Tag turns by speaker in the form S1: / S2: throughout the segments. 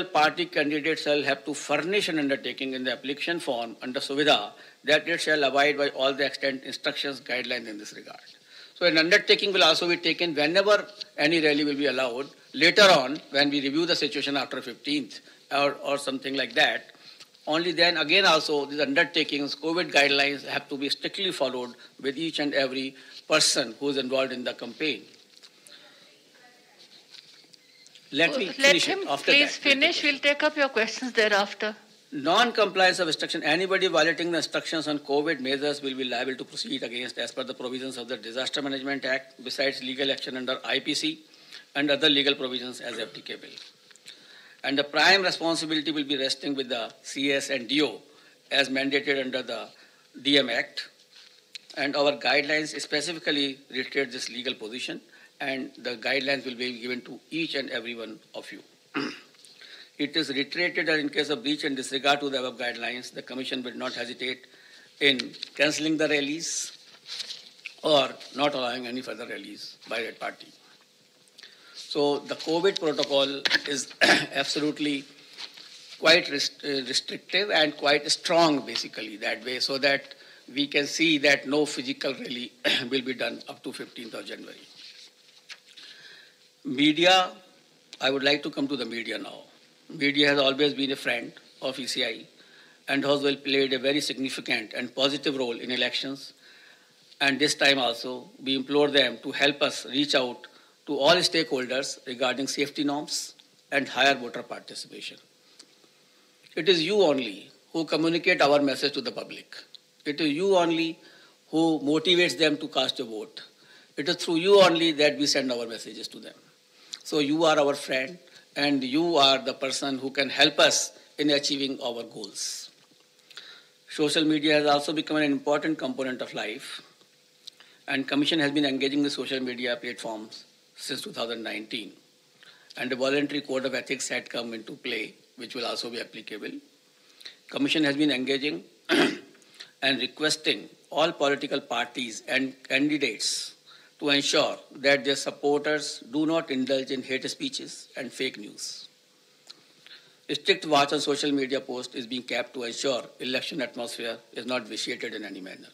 S1: party candidate shall have to furnish an undertaking in the application form under Suvidha that it shall abide by all the extant instructions, guidelines in this regard. So an undertaking will also be taken whenever any rally will be allowed. Later on, when we review the situation after 15th or something like that, only then again also these undertakings, COVID guidelines have to be strictly followed with each and every person who is involved in the campaign. Let me finish
S2: him
S1: after
S2: please
S1: that.
S2: Finish. We'll take up your questions thereafter.
S1: Non-compliance of instruction. Anybody violating the instructions on COVID measures will be liable to proceed against as per the provisions of the Disaster Management Act, besides legal action under IPC and other legal provisions as applicable. And the prime responsibility will be resting with the CS and DO as mandated under the DM Act. And our guidelines specifically reiterate this legal position, and the guidelines will be given to each and every one of you. It is reiterated that in case of breach and disregard to the above guidelines, the Commission will not hesitate in cancelling the rallies or not allowing any further rallies by that party. So the COVID protocol is absolutely quite restrictive and quite strong basically that way, so that we can see that no physical rally will be done up to 15th of January. Media, I would like to come to the media now. Media has always been a friend of ECI and has played a very significant and positive role in elections. And this time also, we implore them to help us reach out to all stakeholders regarding safety norms and higher voter participation. It is you only who communicate our message to the public. It is you only who motivates them to cast a vote. It is through you only that we send our messages to them. So you are our friend, and you are the person who can help us in achieving our goals. Social media has also become an important component of life, and Commission has been engaging with social media platforms since 2019. And a voluntary code of ethics had come into play, which will also be applicable. Commission has been engaging and requesting all political parties and candidates to ensure that their supporters do not indulge in hate speeches and fake news. A strict watch on social media posts is being kept to ensure election atmosphere is not vitiated in any manner.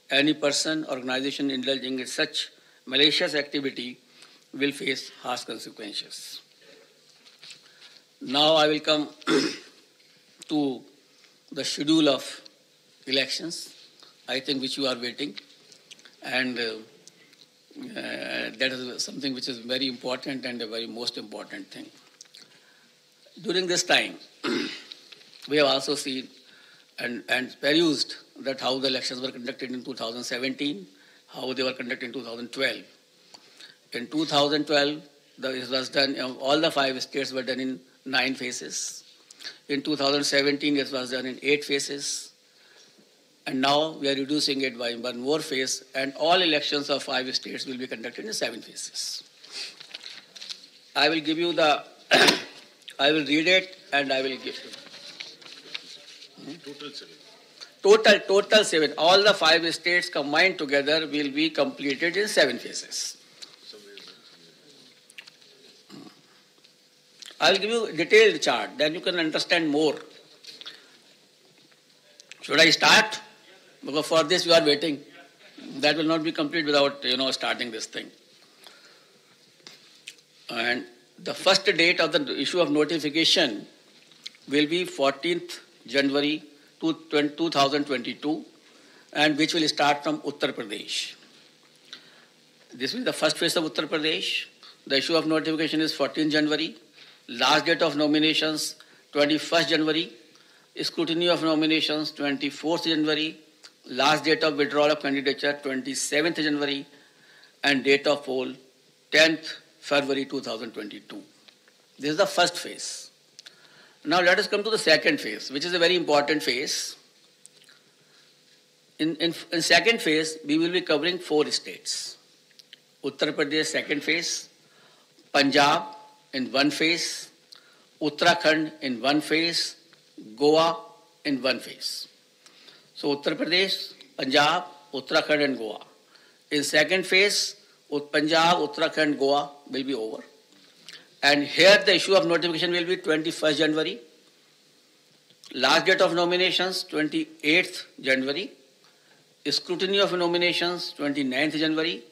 S1: Any person or organization indulging in such malicious activity will face harsh consequences. Now I will come to the schedule of elections, I think which you are waiting, and that is something which is very important and a very most important thing. During this time, we have also seen and perused that how the elections were conducted in 2017, how they were conducted in 2012. In 2012, it was done, all the 5 states were done in 9 phases. In 2017, it was done in 8 phases. And now we are reducing it by one more phase, and all elections of 5 states will be conducted in 7 phases. I will give you the, I will read it and I will give you.
S3: Total 7.
S1: Total 7. All the 5 states combined together will be completed in 7 phases. I will give you a detailed chart, then you can understand more. Should I start? Because for this you are waiting. That will not be complete without, starting this thing. And the first date of the issue of notification will be 14th January 2022, and which will start from Uttar Pradesh. This will be the first phase of Uttar Pradesh. The issue of notification is 14th January. Last date of nominations, 21st January. Scrutiny of nominations, 24th January. Last date of withdrawal of candidature, 27th January. And date of poll, 10th February 2022. This is the first phase. Now let us come to the second phase, which is a very important phase. In second phase, we will be covering 4 states. Uttar Pradesh, second phase. Punjab, in 1 phase. Uttarakhand, in 1 phase. Goa, in 1 phase. So Uttar Pradesh, Punjab, Uttarakhand and Goa. In second phase, Punjab, Uttarakhand, Goa will be over. And here the issue of notification will be 21st January. Last date of nominations, 28th January. Scrutiny of nominations, 29th January.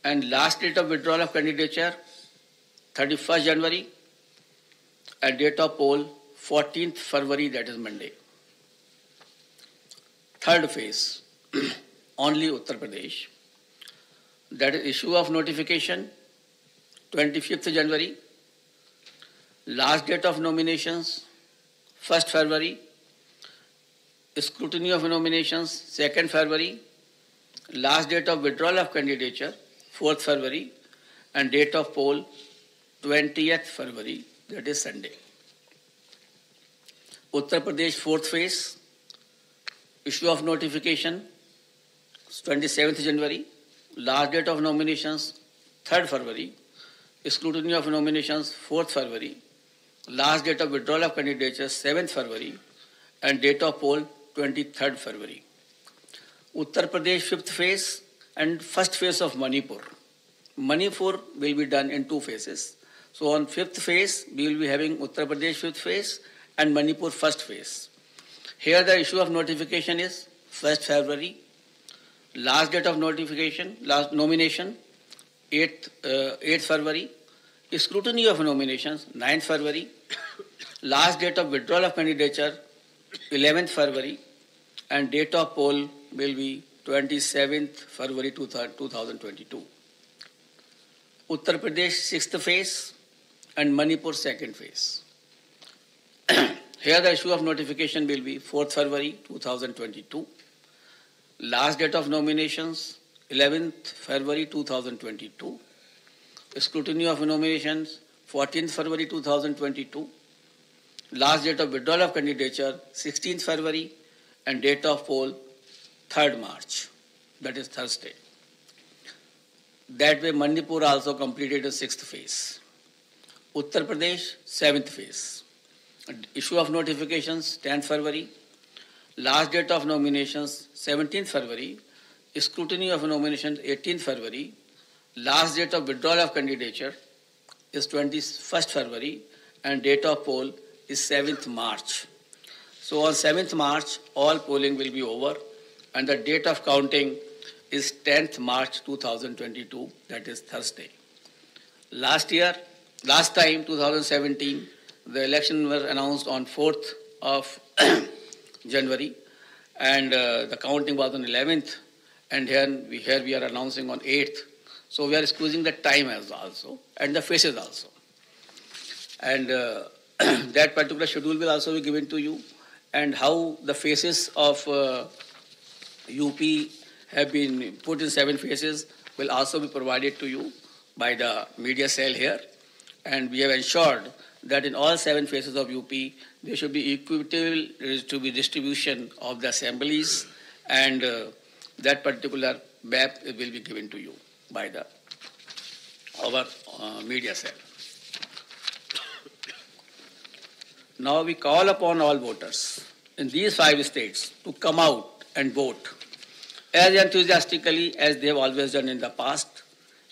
S1: And last date of withdrawal of candidature, 31st January. And date of poll, 14th February, that is Monday. Third phase, only Uttar Pradesh. That is issue of notification, 25th January. Last date of nominations, 1st February. Scrutiny of nominations, 2nd February. Last date of withdrawal of candidature, 4th February. And date of poll, 20th February, that is Sunday. Uttar Pradesh, fourth phase. Issue of notification, 27th January. Last date of nominations, 3rd February. Scrutiny of nominations, 4th February. Last date of withdrawal of candidature, 7th February. And date of poll, 23rd February. Uttar Pradesh, fifth phase, and first phase of Manipur. Manipur will be done in two phases. So on fifth phase, we will be having Uttar Pradesh fifth phase and Manipur first phase. Here the issue of notification is 1st February. Last date of notification, last nomination, 8th February. Scrutiny of nominations, 9th February. Last date of withdrawal of candidature, 11th February. And date of poll will be 27th February 2022. Uttar Pradesh sixth phase and Manipur second phase. Here the issue of notification will be 4th February 2022. Last date of nominations, 11th February 2022. Scrutiny of nominations, 14th February 2022. Last date of withdrawal of candidature, 16th February. And date of poll, 3rd March. That is Thursday. That way Manipur also completed the sixth phase. Uttar Pradesh, seventh phase. Issue of notifications, 10th February. Last date of nominations, 17th February. Scrutiny of nominations, 18th February. Last date of withdrawal of candidature is 21st February. And date of poll is 7th March. So on 7th March, all polling will be over. And the date of counting is 10th March 2022, that is Thursday. Last time, 2017, the election was announced on 4th of January, and the counting was on 11th, and here we are announcing on 8th. So we are squeezing the time as also, and the faces also. And that particular schedule will also be given to you, and how the faces of UP have been put in 7 phases will also be provided to you by the media cell here. And we have ensured that in all 7 phases of UP, there should be equitable to be distribution of the assemblies, and that particular map will be given to you by our media cell. Now we call upon all voters in these 5 states to come out and vote as enthusiastically as they have always done in the past,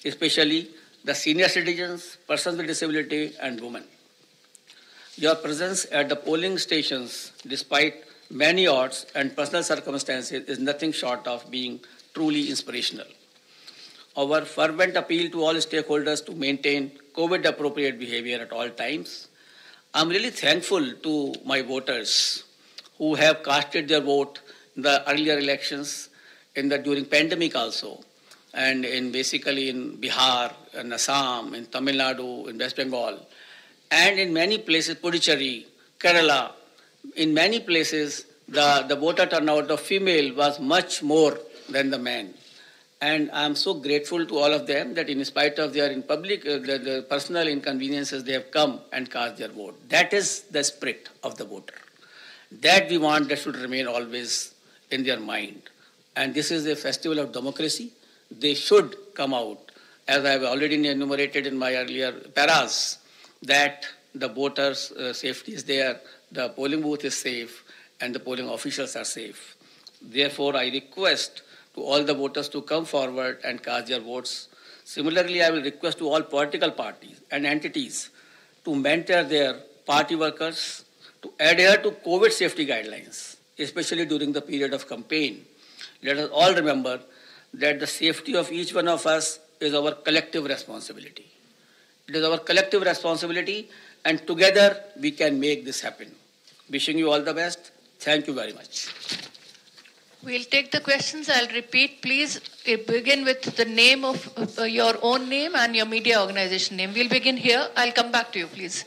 S1: especially the senior citizens, persons with disability, and women. Your presence at the polling stations, despite many odds and personal circumstances, is nothing short of being truly inspirational. Our fervent appeal to all stakeholders to maintain COVID-appropriate behavior at all times. I'm really thankful to my voters who have casted their vote in the earlier elections, during pandemic also, and basically in Bihar, in Assam, in Tamil Nadu, in West Bengal, and in many places, Puducherry, Kerala, in many places, the voter turnout of female was much more than the men. And I'm so grateful to all of them that in spite of their the personal inconveniences, they have come and cast their vote. That is the spirit of the voter. That we want that should remain always in their mind. And this is a festival of democracy. They should come out, as I have already enumerated in my earlier paras, that the voters' safety is there, the polling booth is safe, and the polling officials are safe. Therefore, I request to all the voters to come forward and cast their votes Similarly, I will request to all political parties and entities to mentor their party workers to adhere to COVID safety guidelines, especially during the period of campaign. Let us all remember that the safety of each one of us is our collective responsibility. It is our collective responsibility, and together we can make this happen. Wishing you all the best. Thank you very much.
S2: We'll take the questions. I'll repeat. Please begin with the name of your own name and your media organization name. We'll begin here. I'll come back to you, please.